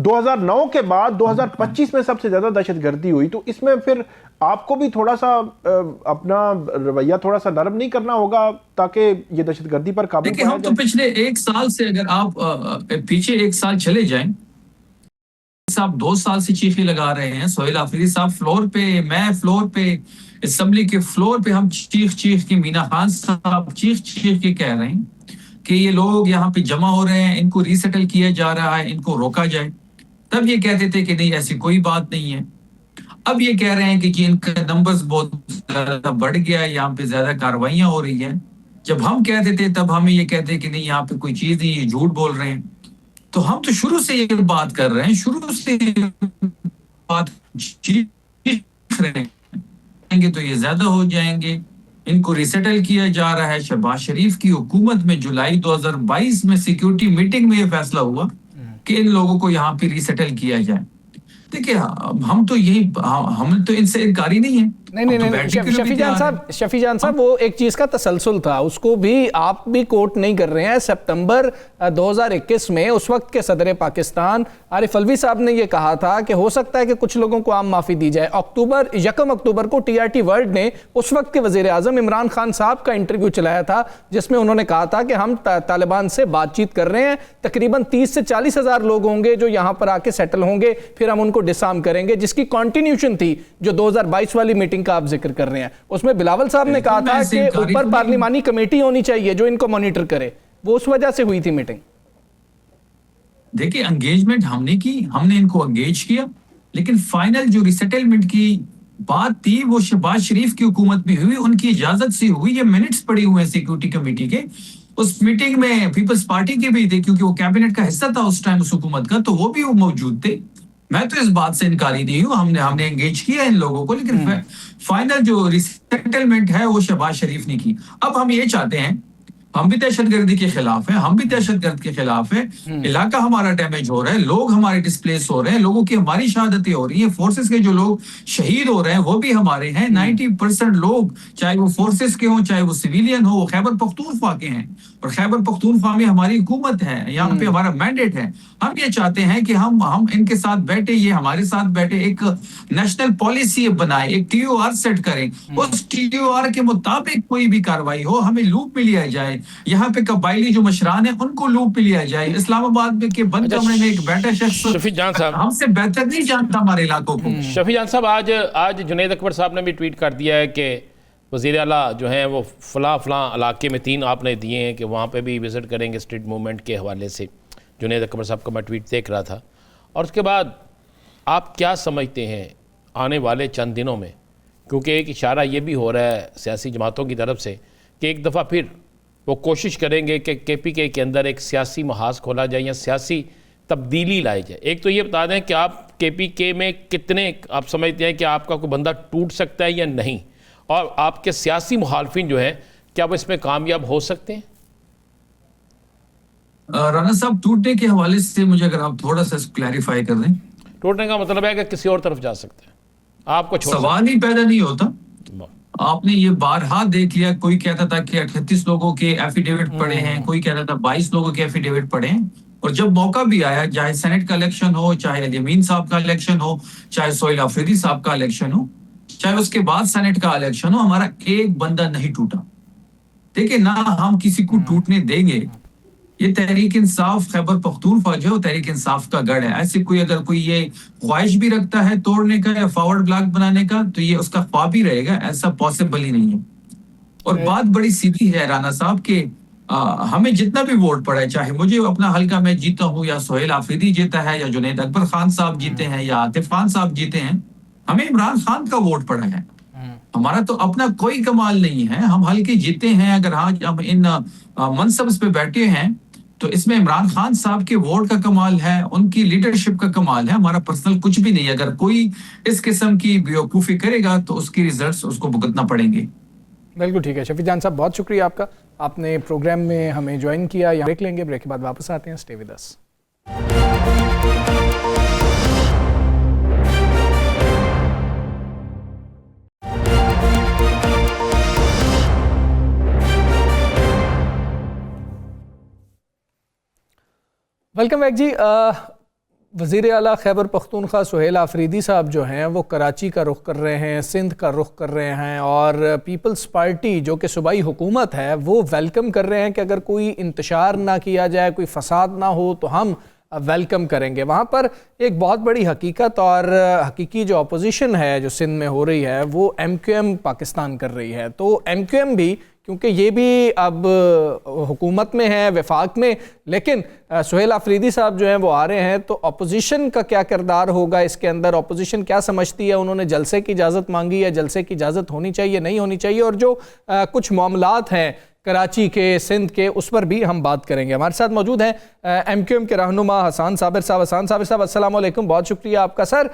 Speaker 6: 2009 کے بعد 2025 میں سب سے زیادہ دہشت گردی ہوئی، تو اس میں پھر آپ کو بھی تھوڑا سا اپنا رویہ تھوڑا سا نرم نہیں کرنا ہوگا تاکہ یہ دہشت گردی پر قابو
Speaker 7: دیکھیں ہم تو پچھلے 1 سال سے اگر آپ پیچھے 1 سال چلے جائیں، صاحب 2 سال سے چیخی لگا رہے ہیں، سہیل آفریدی صاحب فلور پہ، میں فلور پہ، اسمبلی کے فلور پہ ہم چیخ کے، مینا خان صاحب چیخ کے کہہ رہے ہیں کہ یہ لوگ یہاں پہ جمع ہو رہے ہیں، ان کو ریسیٹل کیا جا رہا ہے، ان کو روکا جائے. تب یہ کہتے تھے کہ نہیں ایسی کوئی بات نہیں ہے. اب یہ کہہ رہے ہیں کہ ان کا نمبرز بہت زیادہ بڑھ گیا ہے، یہاں پہ زیادہ کاروائیاں ہو رہی ہیں. جب ہم کہتے تھے تب ہمیں یہ کہتے کہ نہیں یہاں پہ کوئی چیز نہیں، یہ جھوٹ بول رہے ہیں. تو ہم تو شروع سے یہ بات کر رہے ہیں، شروع سے بات چیخ رہے ہیں تو یہ زیادہ ہو جائیں گے. ان کو ریسیٹل کیا جا رہا ہے. شہباز شریف کی حکومت میں جولائی 2022 میں سیکیورٹی میٹنگ میں یہ فیصلہ ہوا کہ ان لوگوں کو یہاں پہ ریسیٹل کیا جائے. دیکھیں ہم تو یہی، ہم تو ان سے انکاری نہیں ہیں.
Speaker 1: نہیں شفیع جان صاحب وہ ایک چیز کا تسلسل تھا، اس کو بھی آپ بھی کوٹ نہیں کر رہے ہیں. سپتمبر 2021 میں اس وقت کے صدر پاکستان عارف الوی صاحب نے یہ کہا تھا کہ ہو سکتا ہے کہ کچھ لوگوں کو عام معافی دی جائے. 1 اکتوبر کو TRT ورلڈ نے اس وقت کے وزیر اعظم عمران خان صاحب کا انٹرویو چلایا تھا جس میں انہوں نے کہا تھا کہ ہم طالبان سے بات چیت کر رہے ہیں، تقریباً 30 سے 40 ہزار لوگ ہوں گے جو یہاں پر آ کے سیٹل ہوں گے، پھر ہم ان کو ڈسارم کریں گے، جس کی کنٹینیوشن تھی جو 2022 والی میٹنگ کا آپ ذکر کر رہے ہیں. اس میں بلاول صاحب نے کہا تھا کہ اوپر پارلیمانی کمیٹی ہونی چاہیے جو ان کو مانیٹر کرے، وہ اس وجہ سے ہوئی تھی میٹنگ.
Speaker 7: دیکھیں انگیجمنٹ ہم نے کی، ہم نے ان کو انگیج کیا، لیکن فائنل جو ریسیٹلمنٹ کی بات تھی وہ شہباز شریف کی حکومت میں ہوئی، ان کی اجازت سے ہوئی. یہ منٹس پڑے ہوئے ہیں سیکیورٹی کمیٹی کے. اس میٹنگ میں پیپلز پارٹی کے بھی تھے کیونکہ وہ کیبنٹ کا حصہ تھا اس ٹائم اس حکومت کا، تو وہ بھی موجود تھے. میں تو اس بات سے انکاری نہیں ہوں، ہم نے انگیج کیا ان لوگوں کو، لیکن فائنل جو ریسیٹلمنٹ ہے وہ شہباز شریف نے کی. اب ہم یہ چاہتے ہیں، ہم بھی دہشت گردی کے خلاف ہیں، ہم بھی دہشت گرد کے خلاف ہیں. علاقہ ہمارا ڈیمیج ہو رہا ہے، لوگ ہمارے ڈسپلیس ہو رہے ہیں، لوگوں کی ہماری شہادتیں ہو رہی ہیں، فورسز کے جو لوگ شہید ہو رہے ہیں وہ بھی ہمارے ہیں. 90% لوگ چاہے وہ فورسز کے ہوں چاہے وہ سویلین ہو، وہ خیبر پختونخوا کے ہیں، اور خیبر پختونخوا میں ہماری حکومت ہے، یہاں پہ ہمارا مینڈیٹ ہے. ہم یہ چاہتے ہیں کہ ہم ان کے ساتھ بیٹھے، یہ ہمارے ساتھ بیٹھے، ایک نیشنل پالیسی بنائے، ایک TOR سیٹ کریں، اس TOR کے مطابق کوئی بھی کاروائی ہو ہمیں لوپ میں لیا جائے. یہاں پہ قبائلی جو مشران ہیں ان کو لوپ پہ لیا جائے. اسلام آباد میں کے بند کمرے میں ایک بیٹھا شخص
Speaker 5: شفیع جان صاحب
Speaker 7: ہم سے بہتر نہیں جانتا ہمارے علاقوں کو.
Speaker 5: شفیع جان صاحب آج جنید اکبر صاحب نے بھی ٹویٹ کر دیا ہے کہ وزیر اعلیٰ جو ہیں وہ فلاں علاقے میں 3 آپ نے دیے ہیں کہ وہاں پہ بھی وزٹ کریں گے اسٹریٹ موومنٹ کے حوالے سے. جنید اکبر صاحب کا میں ٹویٹ دیکھ رہا تھا. اور اس کے بعد آپ کیا سمجھتے ہیں آنے والے چند دنوں میں، کیونکہ ایک اشارہ یہ بھی ہو رہا ہے سیاسی جماعتوں کی طرف سے کہ ایک دفعہ پھر وہ کوشش کریں گے کہ KPK کے اندر ایک سیاسی محاذ کھولا جائے یا سیاسی تبدیلی لائی جائے. ایک تو یہ بتا دیں کہ آپ KPK میں کتنے آپ سمجھتے ہیں کہ آپ کا کوئی بندہ ٹوٹ سکتا ہے یا نہیں، اور آپ کے سیاسی مخالفین جو ہیں کیا وہ اس میں کامیاب ہو سکتے ہیں؟
Speaker 7: رانا صاحب ٹوٹنے کے حوالے سے مجھے اگر آپ تھوڑا سا کلیریفائی کر دیں.
Speaker 5: ٹوٹنے کا مطلب ہے کہ کسی اور طرف جا سکتے ہیں، آپ کو
Speaker 7: سوال ہی پیدا نہیں ہوتا. آپ نے یہ بارہا دیکھ لیا، کوئی کہتا تھا کہ 38 لوگوں کے ایفیڈیوٹ پڑے ہیں، کوئی کہتا تھا 22 لوگوں کے ایفیڈیوٹ پڑے ہیں. اور جب موقع بھی آیا، چاہے سینٹ کا الیکشن ہو، چاہے الیمین صاحب کا الیکشن ہو، چاہے سہیل آفریدی صاحب کا الیکشن ہو، چاہے اس کے بعد سینٹ کا الیکشن ہو، ہمارا ایک بندہ نہیں ٹوٹا. دیکھیں نہ ہم کسی کو ٹوٹنے دیں گے. یہ تحریک انصاف خیبر پختونخوا جو ہے تحریک انصاف کا گڑھ ہے. ایسے اگر کوئی یہ خواہش بھی رکھتا ہے توڑنے کا یا فارورڈ بلاک بنانے کا تو یہ اس کا خواب ہی رہے گا، ایسا پاسبل ہی نہیں ہے. اور بات بڑی سیدھی ہے رانا صاحب کہ ہمیں جتنا بھی ووٹ پڑا ہے، چاہے مجھے اپنا حلقہ میں جیتا ہوں یا سہیل آفریدی جیتا ہے یا جنید اکبر خان صاحب جیتے ہیں یا عاطف خان صاحب جیتے ہیں، ہمیں عمران خان کا ووٹ پڑا ہے. ہمارا تو اپنا کوئی کمال نہیں ہے، ہم ہلکے جیتے ہیں۔ اگر آج ہم ان منصب پہ بیٹھے ہیں تو اس میں عمران خان صاحب کے ووٹ کا کمال ہے، ان کی لیڈرشپ کا کمال ہے، ہمارا پرسنل کچھ بھی نہیں ہے۔ اگر کوئی اس قسم کی بیوقوفی کرے گا تو اس کی ریزلٹس اس کو بھگتنا پڑیں گے۔
Speaker 1: بالکل ٹھیک ہے شفیع جان صاحب، بہت شکریہ آپ کا، آپ نے پروگرام میں ہمیں جوائن کیا۔ یہاں بریک لیں گے، بریک کے بعد واپس آتے ہیں، stay with us. Welcome back جی۔ وزیر اعلیٰ خیبر پختونخوا سہیل آفریدی صاحب جو ہیں وہ کراچی کا رخ کر رہے ہیں، سندھ کا رخ کر رہے ہیں، اور پیپلز پارٹی جو کہ صوبائی حکومت ہے وہ ویلکم کر رہے ہیں کہ اگر کوئی انتشار نہ کیا جائے، کوئی فساد نہ ہو تو ہم ویلکم کریں گے۔ وہاں پر ایک بہت بڑی حقیقت اور حقیقی جو اپوزیشن ہے جو سندھ میں ہو رہی ہے وہ ایم کیو ایم پاکستان کر رہی ہے، تو ایم کیو ایم بھی کیونکہ یہ بھی اب حکومت میں ہے، وفاق میں، لیکن سہیل آفریدی صاحب جو ہیں وہ آ رہے ہیں، تو اپوزیشن کا کیا کردار ہوگا اس کے اندر؟ اپوزیشن کیا سمجھتی ہے؟ انہوں نے جلسے کی اجازت مانگی ہے، جلسے کی اجازت ہونی چاہیے نہیں ہونی چاہیے؟ اور جو کچھ معاملات ہیں کراچی کے، سندھ کے، اس پر بھی ہم بات کریں گے۔ ہمارے ساتھ موجود ہیں ایم کیو ایم کے رہنما حسان صابر صاحب۔ حسان صابر صاحب السلام علیکم، بہت شکریہ آپ کا۔ سر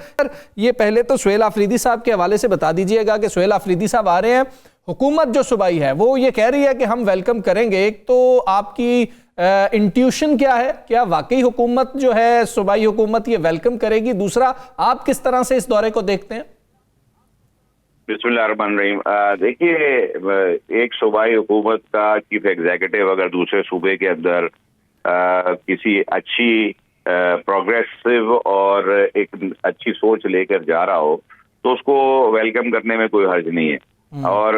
Speaker 1: یہ پہلے تو سہیل آفریدی صاحب کے حوالے سے بتا دیجئے گا کہ سہیل آفریدی صاحب آ رہے ہیں، حکومت جو صوبائی ہے وہ یہ کہہ رہی ہے کہ ہم ویلکم کریں گے، ایک تو آپ کی انٹیوشن کیا ہے؟ کیا واقعی حکومت جو ہے صوبائی حکومت یہ ویلکم کرے گی؟ دوسرا آپ کس طرح سے اس دورے کو دیکھتے ہیں؟
Speaker 8: بسم اللہ الرحمن الرحیم۔ دیکھیے، ایک صوبائی حکومت کا چیف ایگزیکٹو اگر دوسرے صوبے کے اندر کسی اچھی پروگریسو اور ایک اچھی سوچ لے کر جا رہا ہو تو اس کو ویلکم کرنے میں کوئی حرج نہیں ہے۔ اور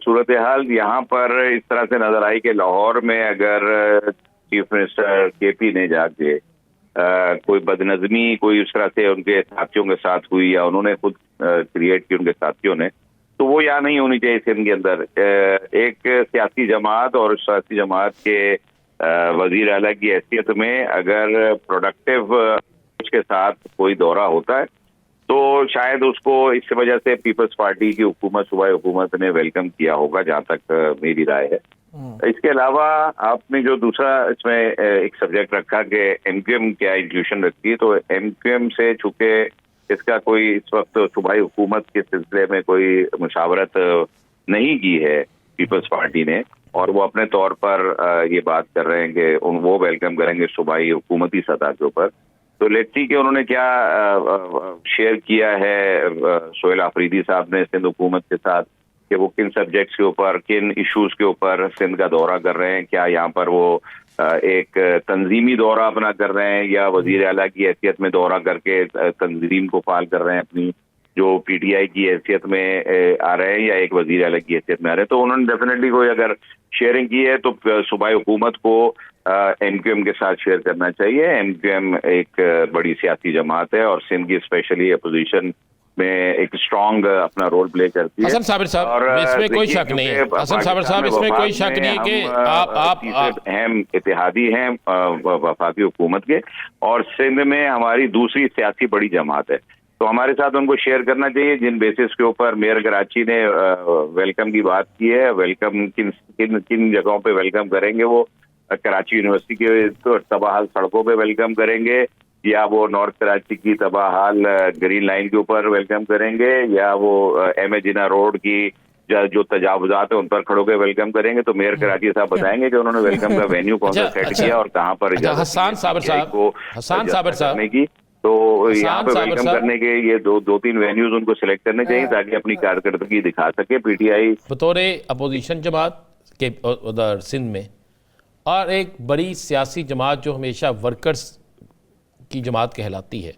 Speaker 8: صورتحال یہاں پر اس طرح سے نظر آئی کہ لاہور میں اگر چیف منسٹر کے پی نے جا کے کوئی بدنظمی کوئی اس طرح سے ان کے ساتھیوں کے ساتھ ہوئی یا انہوں نے خود کریٹ کی ان کے ساتھیوں نے، تو وہ یہاں نہیں ہونی چاہیے۔ سندھ کے اندر ایک سیاسی جماعت اور سیاسی جماعت کے وزیر اعلیٰ کی حیثیت میں اگر پروڈکٹیو اس کے ساتھ کوئی دورہ ہوتا ہے تو شاید اس کو اس وجہ سے پیپلز پارٹی کی حکومت، صوبائی حکومت نے ویلکم کیا ہوگا، جہاں تک میری رائے ہے۔ اس کے علاوہ آپ نے جو دوسرا اس میں ایک سبجیکٹ رکھا کہ ایم کیو ایم کیا انٹیوشن رکھتی ہے، تو ایم کیو ایم سے چونکہ اس کا کوئی اس وقت صوبائی حکومت کے سلسلے میں کوئی مشاورت نہیں کی ہے پیپلز پارٹی نے، اور وہ اپنے طور پر یہ بات کر رہے ہیں کہ وہ ویلکم کریں گے صوبائی حکومتی سطح کے اوپر، تو لیٹس سی کہ انہوں نے کیا شیئر کیا ہے سہیل آفریدی صاحب نے سندھ حکومت کے ساتھ، کہ وہ کن سبجیکٹس کے اوپر، کن ایشوز کے اوپر سندھ کا دورہ کر رہے ہیں۔ کیا یہاں پر وہ ایک تنظیمی دورہ اپنا کر رہے ہیں یا وزیر اعلیٰ کی حیثیت میں دورہ کر کے تنظیم کو فعال کر رہے ہیں اپنی جو پی ٹی آئی کی حیثیت میں آ رہے ہیں یا ایک وزیر اعلیٰ کی حیثیت میں آ رہے ہیں؟ تو انہوں نے ڈیفینیٹلی کوئی اگر شیئرنگ کی ہے تو صوبائی حکومت کو ایم کیو ایم کے ساتھ شیئر کرنا چاہیے۔ ایم کیو ایم ایک بڑی سیاسی جماعت ہے اور سندھ کی اسپیشلی اپوزیشن میں ایک اسٹرانگ اپنا رول پلے کرتی ہے۔
Speaker 5: حسن صابر صاحب اس میں کوئی شک نہیں ہے، حسن صابر صاحب اس میں کوئی شک نہیں ہے کہ آپ
Speaker 8: اہم اتحادی ہیں وفاقی حکومت کے، اور سندھ میں ہماری دوسری سیاسی بڑی جماعت ہے، تو ہمارے ساتھ ان کو شیئر کرنا چاہیے جن بیسس کے اوپر میئر کراچی نے ویلکم کی بات کی ہے۔ ویلکم کن جگہوں پہ ویلکم کریں گے؟ وہ کراچی یونیورسٹی کے تباہ حال سڑکوں پہ ویلکم کریں گے، یا وہ نارتھ کراچی کی تباہ حال گرین لائن کے اوپر ویلکم کریں گے، یا وہ ایم اے جناح روڈ کی جو تجاوزات ہیں ان پر کھڑو کے ویلکم کریں گے؟ تو میئر کراچی صاحب بتائیں گے کہ انہوں نے ویلکم کا وینیو کون سا سیٹ کیا اور کہاں پر
Speaker 5: حسان صابر صاحب
Speaker 8: کی۔ تو یہاں پہ ویلکم کرنے کے یہ دو تین وینیوز ان کو سلیکٹ کرنے چاہیے تاکہ اپنی کارکردگی دکھا سکے پی ٹی آئی
Speaker 5: بطور اپوزیشن جماعت کے ادھر سندھ میں، اور ایک بڑی سیاسی جماعت جو ہمیشہ ورکرز کی جماعت کہلاتی ہے۔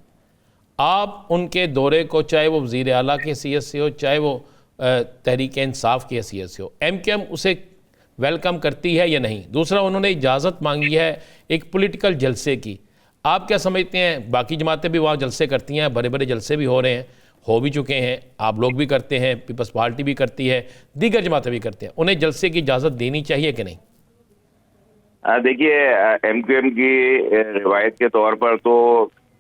Speaker 5: آپ ان کے دورے کو چاہے وہ وزیر اعلیٰ کی حیثیت سے ہو، چاہے وہ تحریک انصاف کی حیثیت سے ہو، ایم کیو ایم اسے ویلکم کرتی ہے یا نہیں؟ دوسرا انہوں نے اجازت مانگی ہے ایک پولیٹیکل جلسے کی، آپ کیا سمجھتے ہیں؟ باقی جماعتیں بھی وہاں جلسے کرتی ہیں، بڑے بڑے جلسے بھی ہو رہے ہیں، ہو بھی چکے ہیں، آپ لوگ بھی کرتے ہیں، پیپلز پارٹی بھی کرتی ہے، دیگر جماعتیں بھی کرتے ہیں، انہیں جلسے کی اجازت دینی چاہیے کہ نہیں؟
Speaker 8: دیکھیے، ایم کیو ایم کی روایت کے طور پر تو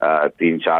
Speaker 8: 3